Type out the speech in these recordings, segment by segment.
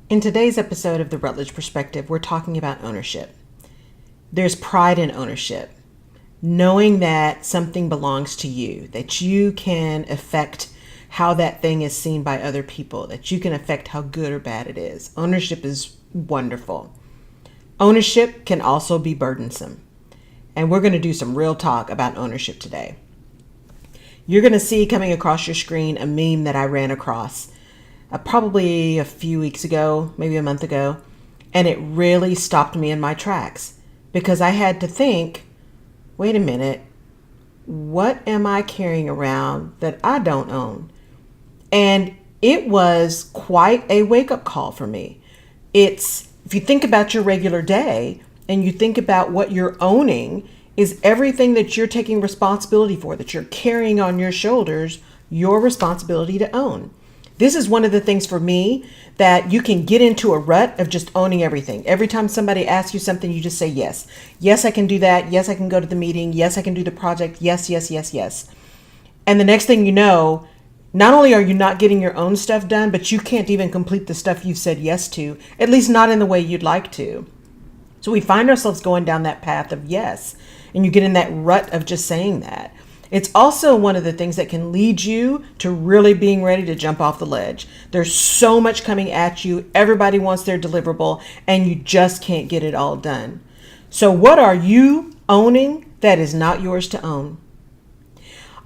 In today's episode of the Rutledge Perspective, we're talking about ownership. There's pride in ownership, knowing that something belongs to you, that you can affect how that thing is seen by other people, that you can affect how good or bad it is. Ownership is wonderful. Ownership can also be burdensome. And we're going to do some real talk about ownership today. You're going to see coming across your screen a meme that I ran across probably a few weeks ago, maybe a month ago, and it really stopped me in my tracks because I had to think, wait a minute, what am I carrying around that I don't own? And it was quite a wake-up call for me. If you think about your regular day and you think about what you're owning, is everything that you're taking responsibility for, that you're carrying on your shoulders, your responsibility to own. This is one of the things for me that you can get into a rut of just owning everything. Every time somebody asks you something, you just say yes. Yes, I can do that. Yes, I can go to the meeting. Yes, I can do the project. Yes, yes, yes, yes. And the next thing you know, not only are you not getting your own stuff done, but you can't even complete the stuff you've said yes to, at least not in the way you'd like to. So we find ourselves going down that path of yes, and you get in that rut of just saying that. It's also one of the things that can lead you to really being ready to jump off the ledge. There's so much coming at you. Everybody wants their deliverable, and you just can't get it all done. So what are you owning that is not yours to own?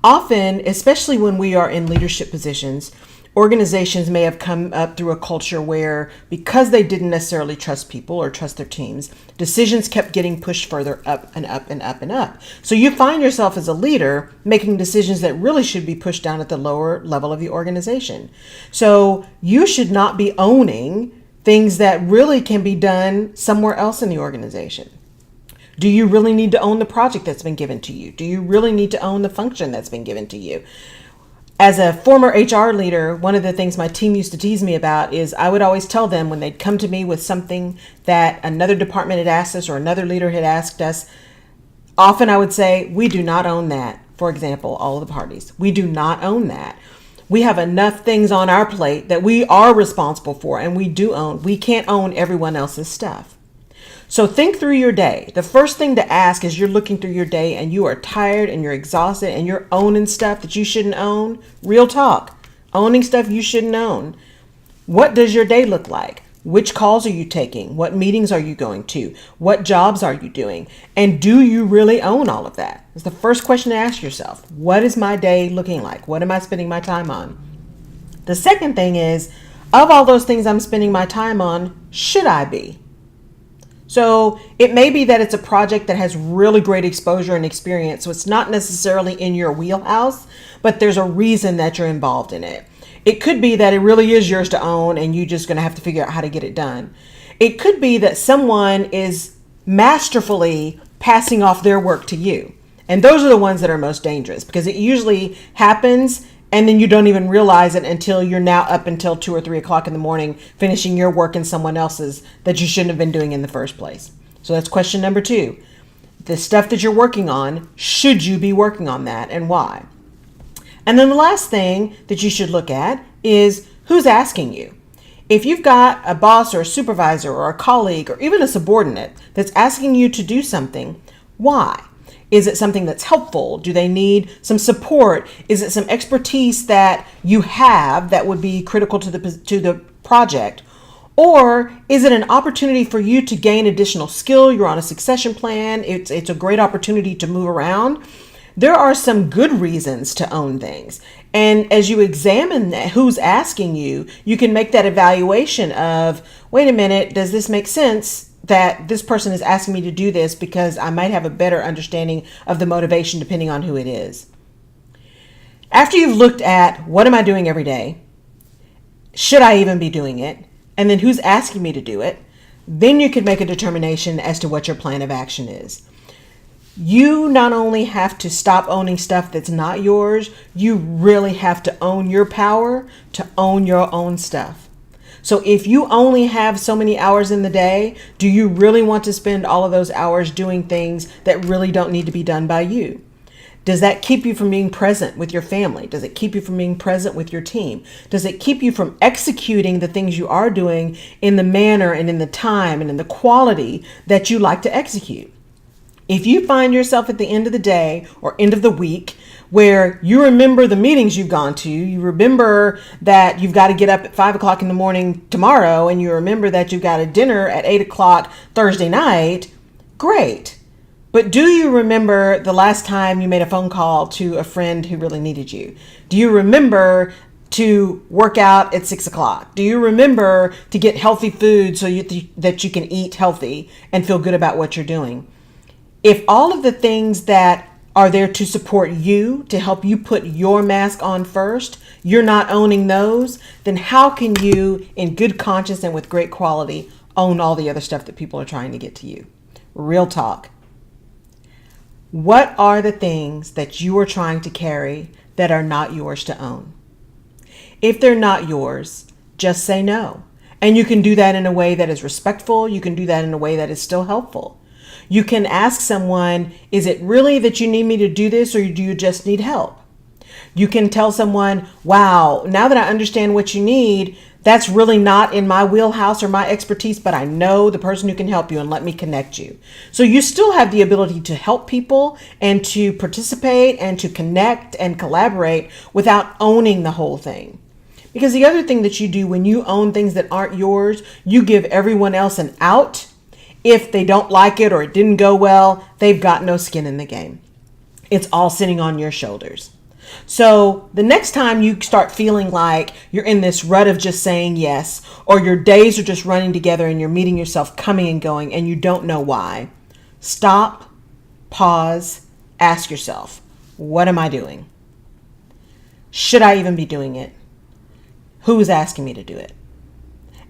Often, especially when we are in leadership positions, organizations may have come up through a culture where, because they didn't necessarily trust people or trust their teams, decisions kept getting pushed further up and up and up and up. So you find yourself as a leader making decisions that really should be pushed down at the lower level of the organization. So you should not be owning things that really can be done somewhere else in the organization. Do you really need to own the project that's been given to you? Do you really need to own the function that's been given to you? As a former HR leader, one of the things my team used to tease me about is I would always tell them when they'd come to me with something that another department had asked us or another leader had asked us, often I would say, we do not own that. For example, all of the parties, we do not own that. We have enough things on our plate that we are responsible for and we do own. We can't own everyone else's stuff. So think through your day. The first thing to ask is you're looking through your day and you are tired and you're exhausted and you're owning stuff that you shouldn't own. Real talk. Owning stuff you shouldn't own. What does your day look like? Which calls are you taking? What meetings are you going to? What jobs are you doing? And do you really own all of that? It's the first question to ask yourself. What is my day looking like? What am I spending my time on? The second thing is, of all those things I'm spending my time on, should I be? So it may be that it's a project that has really great exposure and experience. So it's not necessarily in your wheelhouse, but there's a reason that you're involved in it. It could be that it really is yours to own and you're just going to have to figure out how to get it done. It could be that someone is masterfully passing off their work to you. And those are the ones that are most dangerous because it usually happens and then you don't even realize it until you're now up until 2 or 3 o'clock in the morning, finishing your work in someone else's that you shouldn't have been doing in the first place. So that's question number 2. The stuff that you're working on, should you be working on that and why? And then the last thing that you should look at is who's asking you. If you've got a boss or a supervisor or a colleague or even a subordinate that's asking you to do something, why? Is it something that's helpful? Do they need some support? Is it some expertise that you have that would be critical to the project? Or is it an opportunity for you to gain additional skill? You're on a succession plan. It's a great opportunity to move around. There are some good reasons to own things. And as you examine who's asking you, you can make that evaluation of, wait a minute, does this make sense that this person is asking me to do this because I might have a better understanding of the motivation depending on who it is. After you've looked at what am I doing every day, should I even be doing it, and then who's asking me to do it, then you can make a determination as to what your plan of action is. You not only have to stop owning stuff that's not yours, you really have to own your power to own your own stuff. So if you only have so many hours in the day, do you really want to spend all of those hours doing things that really don't need to be done by you? Does that keep you from being present with your family? Does it keep you from being present with your team? Does it keep you from executing the things you are doing in the manner and in the time and in the quality that you like to execute? If you find yourself at the end of the day or end of the week where you remember the meetings you've gone to, you remember that you've got to get up at 5 o'clock in the morning tomorrow, and you remember that you've got a dinner at 8 o'clock Thursday night, great. But do you remember the last time you made a phone call to a friend who really needed you? Do you remember to work out at 6 o'clock? Do you remember to get healthy food so that you can eat healthy and feel good about what you're doing? If all of the things that are there to support you, to help you put your mask on first, you're not owning those, then how can you, in good conscience and with great quality, own all the other stuff that people are trying to get to you? Real talk. What are the things that you are trying to carry that are not yours to own? If they're not yours, just say no. And you can do that in a way that is respectful. You can do that in a way that is still helpful. You can ask someone, is it really that you need me to do this, or do you just need help? You can tell someone, wow, now that I understand what you need, that's really not in my wheelhouse or my expertise, but I know the person who can help you, and let me connect you. So you still have the ability to help people and to participate and to connect and collaborate without owning the whole thing. Because the other thing that you do when you own things that aren't yours, you give everyone else an out. If they don't like it or it didn't go well, they've got no skin in the game. It's all sitting on your shoulders. So the next time you start feeling like you're in this rut of just saying yes, or your days are just running together and you're meeting yourself coming and going and you don't know why, stop, pause, ask yourself, what am I doing? Should I even be doing it? Who is asking me to do it?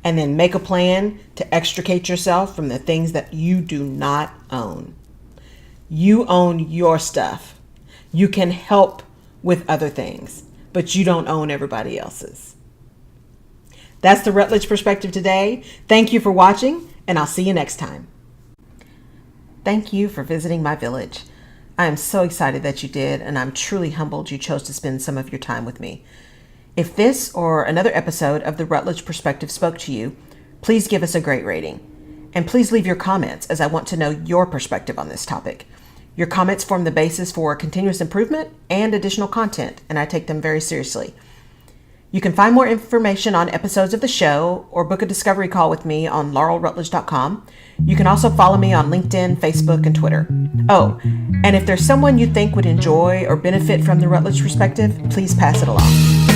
And then make a plan to extricate yourself from the things that you do not own. You own your stuff. You can help with other things, but you don't own everybody else's. That's the Rutledge perspective today. Thank you for watching, and I'll see you next time. Thank you for visiting my village. I am so excited that you did, and I'm truly humbled you chose to spend some of your time with me. If this or another episode of the Rutledge perspective spoke to you, please give us a great rating. And please leave your comments, as I want to know your perspective on this topic. Your comments form the basis for continuous improvement and additional content, and I take them very seriously. You can find more information on episodes of the show or book a discovery call with me on laurelrutledge.com. You can also follow me on LinkedIn, Facebook, and Twitter. Oh, and if there's someone you think would enjoy or benefit from the Rutledge perspective, please pass it along.